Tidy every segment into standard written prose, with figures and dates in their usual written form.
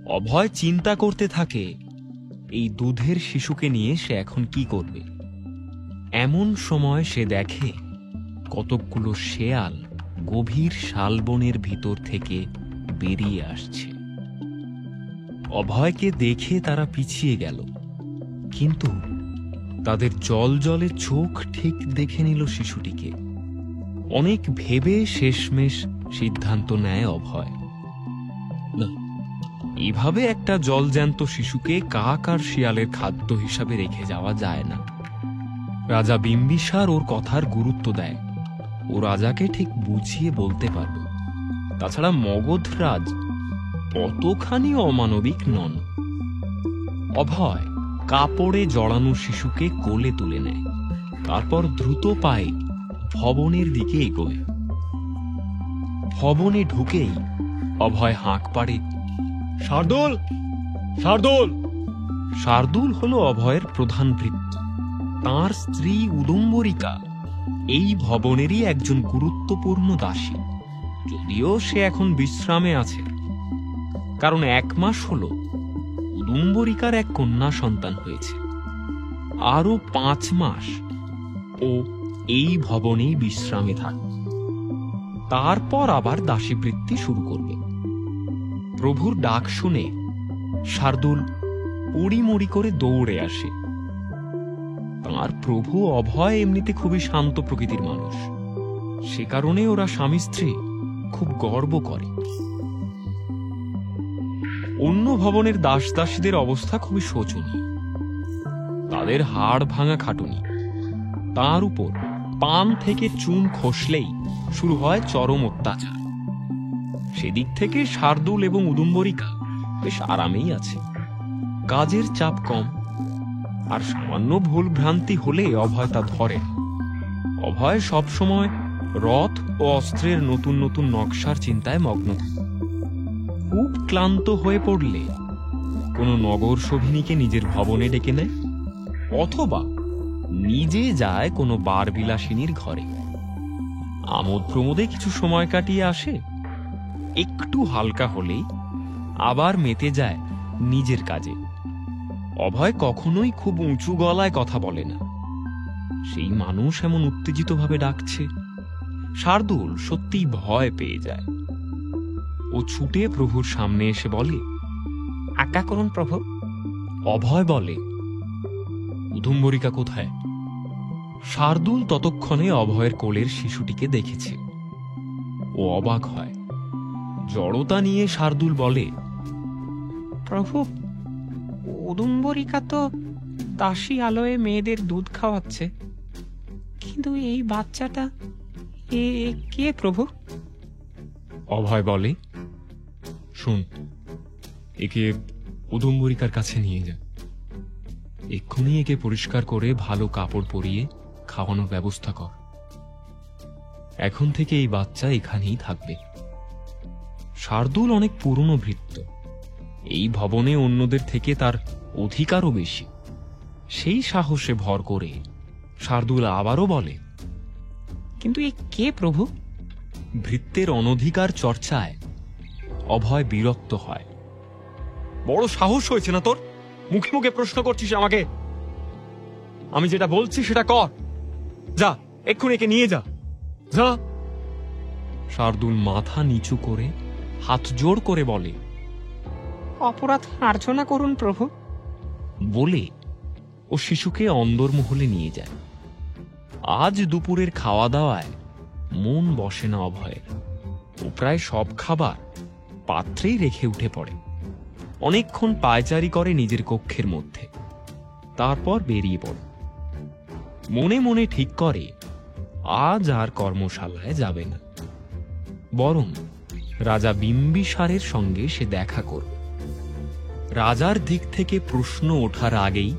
অভয় চিন্তা করতে থাকে এই দুধের শিশুকে নিয়ে সে এখন কি করবে। এমন সময় সে দেখে কতকগুলো শেয়াল গভীর শালবনের ভিতর থেকে বেরিয়ে আসছে। অভয়কে দেখে তারা পিছিয়ে গেল, কিন্তু তাদের জলজলে চোখ ঠিক দেখে নিল শিশুটিকে। অনেক ভেবে শেষমেশ সিদ্ধান্ত নেয় অভয়, না, এভাবে একটা জলজ্যান্ত শিশুকে কাক আর শিয়ালের খাদ্য হিসাবে রেখে যাওয়া যায় না। রাজা বিম্বিসার ওর কথার গুরুত্ব দেয়, ও রাজাকে ঠিক বুঝিয়ে বলতে পারবে। তাছাড়া মগধরাজ অতখানি অমানবিক নন। অভয় কাপড়ে জড়ানো শিশুকে কোলে তুলে নেয়, তারপর দ্রুত পায়ে ভবনের দিকে এগোয়। ভবনে ঢুকেই অভয় হাঁক পাড়ে, শার্দুল, শার্দুল। শার্দুল হলো অভয়ের প্রধান ভৃত্য। তাঁর স্ত্রী উদুম্বরিকা এই ভবনেরই একজন গুরুত্বপূর্ণ দাসী, যদিও সে এখন বিশ্রামে আছে। কারণ 1 মাস হলো উদুম্বরিকার এক কন্যা সন্তান হয়েছে। আরো 5 মাস ও এই ভবনেই বিশ্রামে থাকবে, তারপর আবার দাসীবৃত্তি শুরু করবে। প্রভুর ডাক শুনে শার্দুল উড়িমুড়ি করে দৌড়ে আসে। তাঁর প্রভু অভয় এমনিতে খুবই শান্ত প্রকৃতির মানুষ, সে কারণে ওরা স্বামী স্ত্রী খুব গর্ব করে। অন্য ভবনের দাস দাসীদের অবস্থা খুবই শোচনীয়। তাদের হাড় ভাঙা খাটুনি, তার উপর পান থেকে চুন খসলেই শুরু হয় চরম অত্যাচার। সেদিক থেকে শার্দুল এবং উদুম্বরিকা বেশ আরামেই আছে। কাজের চাপ কম, আর সামান্য ভুল ভ্রান্তি হলে অভয় তা ধরে। অভয় সবসময় রথ ও অস্ত্রের নতুন নতুন নকশার চিন্তায় মগ্ন থাকে। খুব ক্লান্ত হয়ে পড়লে কোনো নগর শোভিনীকে নিজের ভবনে ডেকে নেয়, অথবা নিজে যায় কোনো বার বিলাসিনীর ঘরে। আমোদ প্রমোদে কিছু সময় কাটিয়ে আসে, একটু হালকা হলেই আবার মেতে যায় নিজের কাজে। অভয় কখনোই খুব উঁচু গলায় কথা বলে না। সেই মানুষ এমন উত্তেজিতভাবে ডাকছে, শার্দুল সত্যিই ভয় পেয়ে যায়। ও ছুটে প্রভুর সামনে এসে বলে, আজ্ঞা করুন প্রভু। অভয় বলে, উদুম্বরিকা কোথায়? শার্দুল ততক্ষণে অভয়ের কোলের শিশুটিকে দেখেছে। ও অবাক হয়। জড়তা নিয়ে শার্দুল বলে, প্রভু, উদুম্বরিকা তো দাসী আলোয় মেয়েদের দুধ খাওয়াচ্ছে, কিন্তু এই বাচ্চাটা কে প্রভু? অভয় বলে, শুন, একে উদুম্বরিকার কাছে নিয়ে যা। এক্ষুনি একে পরিষ্কার করে ভালো কাপড় পরিয়ে খাওয়ানোর ব্যবস্থা কর। এখন থেকে এই বাচ্চা এখানেই থাকবে। শার্দুল অনেক পুরনো ভৃত্য, এই ভবনে অন্যদের থেকে তার অধিকারও বেশি। সেই সাহসে ভর করে শার্দুল আবারও বলে, কিন্তু এ কে প্রভু? ভৃত্যের অনধিকার চর্চায় অভয় বিরক্ত হয়। বড় সাহস হয়েছে না তোর? মুখে মুখে প্রশ্ন করছিস আমাকে? আমি যেটা বলছি সেটা কর। যা, এক্ষুনি একে নিয়ে যা, যা। শার্দুল মাথা নিচু করে হাত জোড় করে বলে, অপরাধ মার্জনা করুন প্রভু, বলে ও শিশুকে অন্দরমহলে নিয়ে যায়। আজ দুপুরের খাওয়া দাওয়ায় মন বসে না অভয়ের। ও প্রায় সব খাবার পাত্রেই রেখে উঠে পড়ে। অনেকক্ষণ পায়চারি করে নিজের কক্ষের মধ্যে, তারপর বেরিয়ে পড়ে। মনে মনে ঠিক করে আজ আর কর্মশালায় যাবে না, বরং রাজা বিম্বিসারের সঙ্গে সে দেখা করবে। রাজার দিক থেকে প্রশ্ন ওঠার আগেই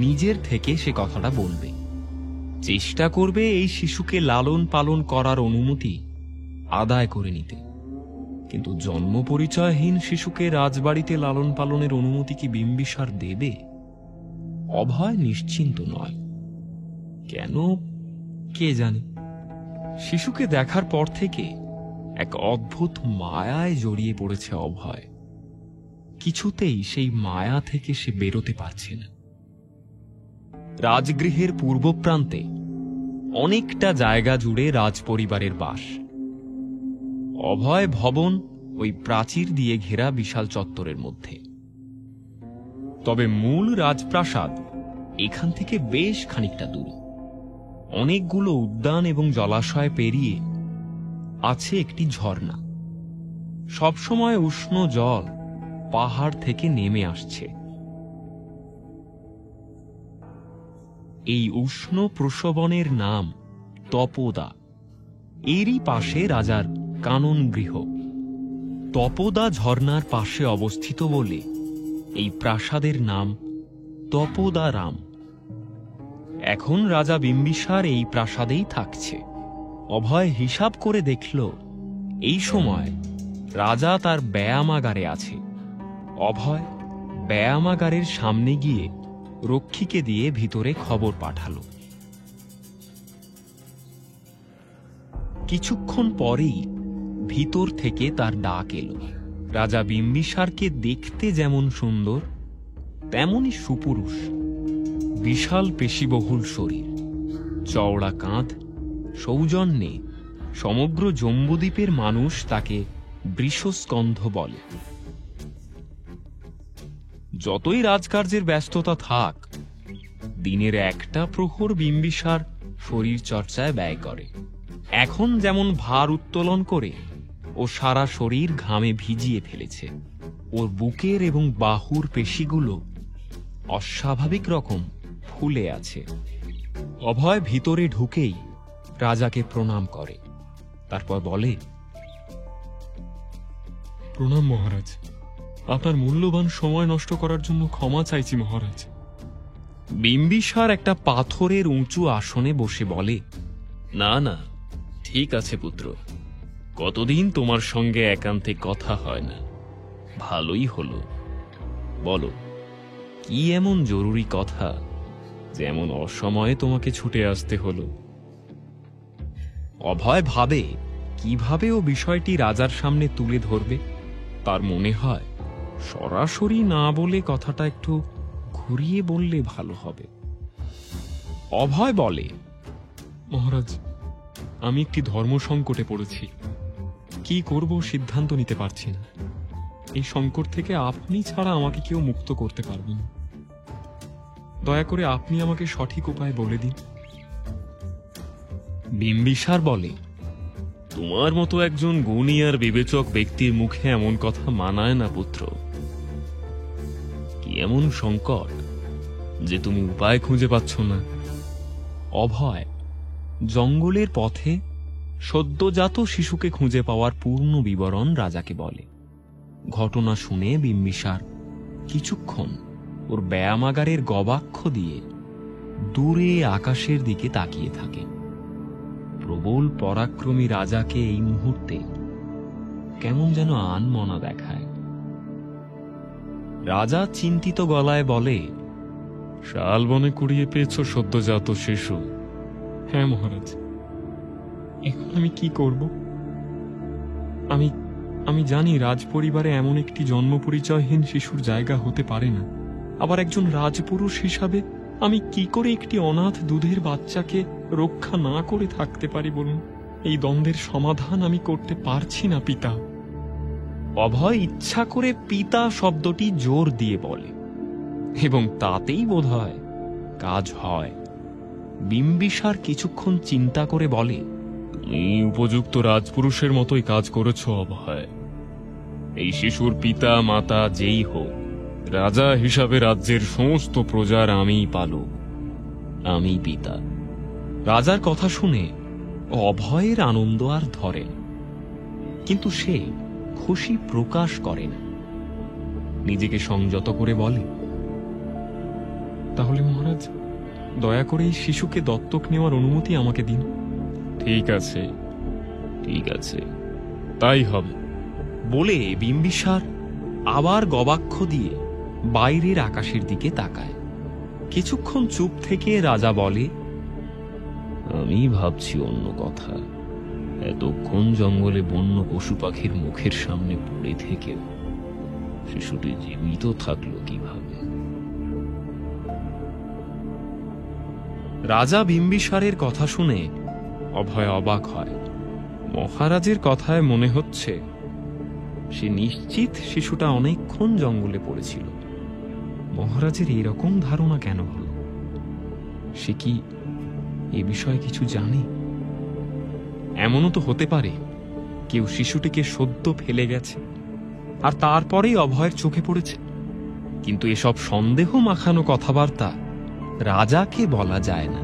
নিজের থেকে সে কথাটা বলবে। চেষ্টা করবে এই শিশুকে লালন পালন করার অনুমতি আদায় করে নিতে। কিন্তু জন্ম পরিচয়হীন শিশুকে রাজবাড়িতে লালন পালনের অনুমতি কি বিম্বিসার দেবে? অভয় নিশ্চিন্ত নয়। কেন কে জানে। শিশুকে দেখার পর থেকে এক অদ্ভুত মায়ায় জড়িয়ে পড়েছে অভয়। কিছুতেই সেই মায়া থেকে সে বেরোতে পারছে না। রাজগৃহের পূর্ব প্রান্তে অনেকটা জায়গা জুড়ে রাজপরিবারের বাস। অভয় ভবন ওই প্রাচীর দিয়ে ঘেরা বিশাল চত্বরের মধ্যে। তবে মূল রাজপ্রাসাদ এখান থেকে বেশ খানিকটা দূরে। অনেকগুলো উদ্যান এবং জলাশয় পেরিয়ে আছে একটি ঝর্ণা। সবসময় উষ্ণ জল পাহাড় থেকে নেমে আসছে। এই উষ্ণ প্রসবনের নাম তপোদা। এরই পাশে রাজার কানন গৃহ। তপোদা ঝর্ণার পাশে অবস্থিত বলে এই প্রাসাদের নাম তপোদারাম। এখন রাজা বিম্বিসার এই প্রাসাদেই থাকছে। অভয় হিসাব করে দেখল এই সময় রাজা তার ব্যায়ামাগারে আছে। অভয় ব্যায়ামাগারের সামনে গিয়ে রক্ষীকে দিয়ে ভিতরে খবর পাঠালো। কিছুক্ষণ পরেই ভিতর থেকে তার ডাক এলো। রাজা বিম্বিসারকে দেখতে যেমন সুন্দর তেমনই সুপুরুষ। বিশাল পেশিবহুল শরীর, চওড়া কাঁধ, সৌজন্যে সমগ্র জম্বুদ্বীপের মানুষ তাকে বৃষস্কন্ধ বলে। যতই রাজকার্যের ব্যস্ততা থাক, দিনের একটা প্রহর বিম্বিসার শরীর চর্চায় ব্যয় করে। এখন যেমন ভার উত্তোলন করে ও সারা শরীর ঘামে ভিজিয়ে ফেলেছে। ওর বুকের এবং বাহুর পেশিগুলো অস্বাভাবিক রকম ফুলে আছে। অভয় ভিতরে ঢুকেই রাজাকে প্রণাম করে। তারপর বলে, প্রণাম মহারাজ। আপনার মূল্যবান সময় নষ্ট করার জন্য ক্ষমা চাইছি মহারাজ। বিম্বিসার একটা পাথরের উঁচু আসনে বসে বলে, না না, ঠিক আছে পুত্র, কতদিন তোমার সঙ্গে একান্তে কথা হয় না, ভালোই হলো। বলো, কি এমন জরুরি কথা যেমন অসময়ে তোমাকে ছুটে আসতে হলো? অভয় ভাবে কিভাবে ও বিষয়টি রাজার সামনে তুলে ধরবে। তার মনে হয় সরাসরি না বলে কথাটা একটু ঘুরিয়ে বললে ভালো হবে। অভয় বলে, মহারাজ, আমি একটি ধর্ম সংকটে পড়েছি। কি করব সিদ্ধান্ত নিতে পারছি না। এই সংকট থেকে আপনি ছাড়া আমাকে কেউ মুক্ত করতে পারবেন। দয়া করে আপনি আমাকে সঠিক উপায় বলে দিন। বিম্বিসার বলে, তোমার মতো একজন গুণী আর বিবেচক ব্যক্তির মুখে এমন কথা মানায় না পুত্র। কি এমন সংকট যে তুমি উপায় খুঁজে পাচ্ছ না? অভয় জঙ্গলের পথে সদ্যজাত শিশুকে খুঁজে পাওয়ার পূর্ণ বিবরণ রাজাকে বলে। ঘটনা শুনে বিম্বিসার কিছুক্ষণ ওর ব্যায়ামাগারের গবাক্ষ দিয়ে দূরে আকাশের দিকে তাকিয়ে থাকে। প্রবল পরাক্রমী রাজাকে এই মুহূর্তে কেমন যেন আনমনা দেখায়। রাজা চিন্তিত গলায় বলে, শালবনে কুড়িয়ে পেয়েছ সদ্যজাত শিশু? হ্যাঁ মহারাজ। এখন আমি কি করব? আমি জানি রাজপরিবারে এমন একটি জন্ম পরিচয়হীন শিশুর জায়গা হতে পারে না। আবার একজন রাজপুরুষ হিসাবে আমি কি করে একটি অনাথ দুধের বাচ্চাকে রক্ষা না করে থাকতে পারি বলুন? এই দ্বন্দ্বের সমাধান আমি করতে পারছি না পিতা। অভয় ইচ্ছা করে পিতা শব্দটি জোর দিয়ে বলে, এবং তাতেই বোধহয় কাজ হয়। বিম্বিসার কিছুক্ষণ চিন্তা করে বলে, তুমি উপযুক্ত রাজপুরুষের মতোই কাজ করেছ অভয়। এই শিশুর পিতা মাতা যেই হোক, রাজা হিসাবে রাজ্যের সমস্ত প্রজার আমিই পালক, আমি পিতা। রাজার কথা শুনে অভয়ের আনন্দ আর ধরে না, কিন্তু সে খুশি প্রকাশ করে না। নিজেকে সংযত করে বলে, তাহলে মহারাজ দয়া করে এই শিশুকে দত্তক নেওয়ার অনুমতি আমাকে দিন। ঠিক আছে, ঠিক আছে, তাই হবে বলে বিম্বিসার আবার গবাক্ষ দিয়ে বাইরের আকাশের দিকে তাকায়। কিছুক্ষণ চুপ থেকে রাজা বলে, আমি ভাবছি অন্য কথা। এতক্ষণ জঙ্গলে বন্য পশু পাখির মুখের সামনে পড়ে থেকেও শিশুটি জীবিত থাকলো কিভাবে? রাজা বিম্বিসারের কথা শুনে অভয় অবাক হয়। মহারাজের কথায় মনে হচ্ছে সে নিশ্চিত শিশুটা অনেকক্ষণ জঙ্গলে পড়েছিল। মহারাজের এরকম ধারণা কেন হলো? সে কি এ বিষয়ে কিছু জানে? এমনও তো হতে পারে কেউ শিশুটিকে সদ্য ফেলে গেছে আর তারপরেই অভয়ের চোখে পড়েছে। কিন্তু এসব সন্দেহ মাখানো কথাবার্তা রাজাকে বলা যায় না।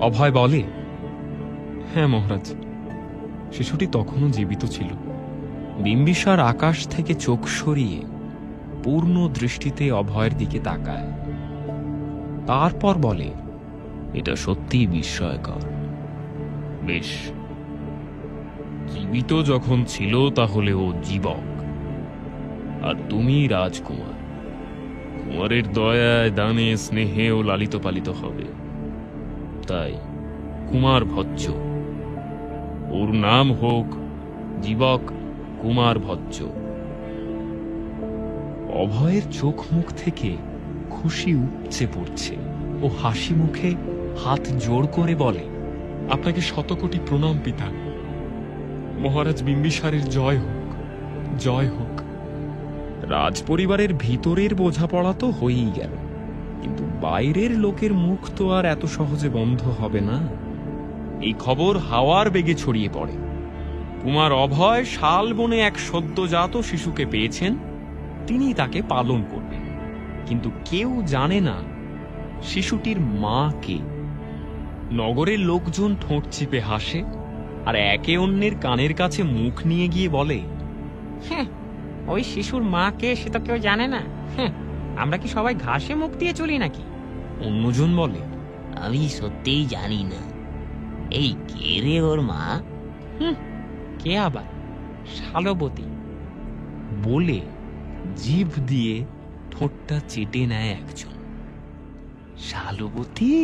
অভয় বলে, হ্যাঁ মহারাজ, শিশুটি তখনও জীবিত ছিল। বিম্বিসার আকাশ থেকে চোখ সরিয়ে পূর্ণ দৃষ্টিতে অভয়ের দিকে তাকায়, তারপর বলে, এটা সত্যিই বিস্ময়কর। বেশ, জীবিত যখন ছিল তাহলে ও জীবক, আর তুমি রাজকুমার। কুমারের দয়ায়, দানে, স্নেহে ও লালিত পালিত হবে। তাই কুমার ভজ্জ। ওর নাম হোক জীবক কুমার ভজ্জ। অভয়ের চোখ মুখ থেকে খুশি উপচে পড়ছে ও হাসি মুখে হাত জোড় করে বলে, আপনাকে শতকোটি প্রণাম পিতা। মহারাজ বিম্বিসারের জয় হোক, জয় হোক। রাজপরিবারের ভিতরের বোঝাপড়া তো হয়েই গেল, কিন্তু বাইরের লোকের মুখ তো আর এত সহজে বন্ধ হবে না। এই খবর হাওয়ার বেগে ছড়িয়ে পড়ে। কুমার অভয় শালবনে এক সদ্যজাত শিশুকে পেয়েছেন, তিনি তাকে পালন করবেন। কিন্তু কেউ জানে না শিশুটির মা কে। নগরের লোকজন ঠোঁট চিপে হাসে আর একে অন্যের কানের কাছে মুখ নিয়ে গিয়ে বলে, হ্যাঁ, ওই শিশুর মা কে সে তো কেউ জানে না। হ্যাঁ, আমরা কি সবাই ঘাসে মুখ দিয়ে চলি নাকি? অন্যজন বলে, আমি সত্যিই জানি না, এই কে রে ওর মা? কে আবার? শালবতী। বলে জিভ দিয়ে ঠোঁটটা চেটে নেয় একজন। শালবতী?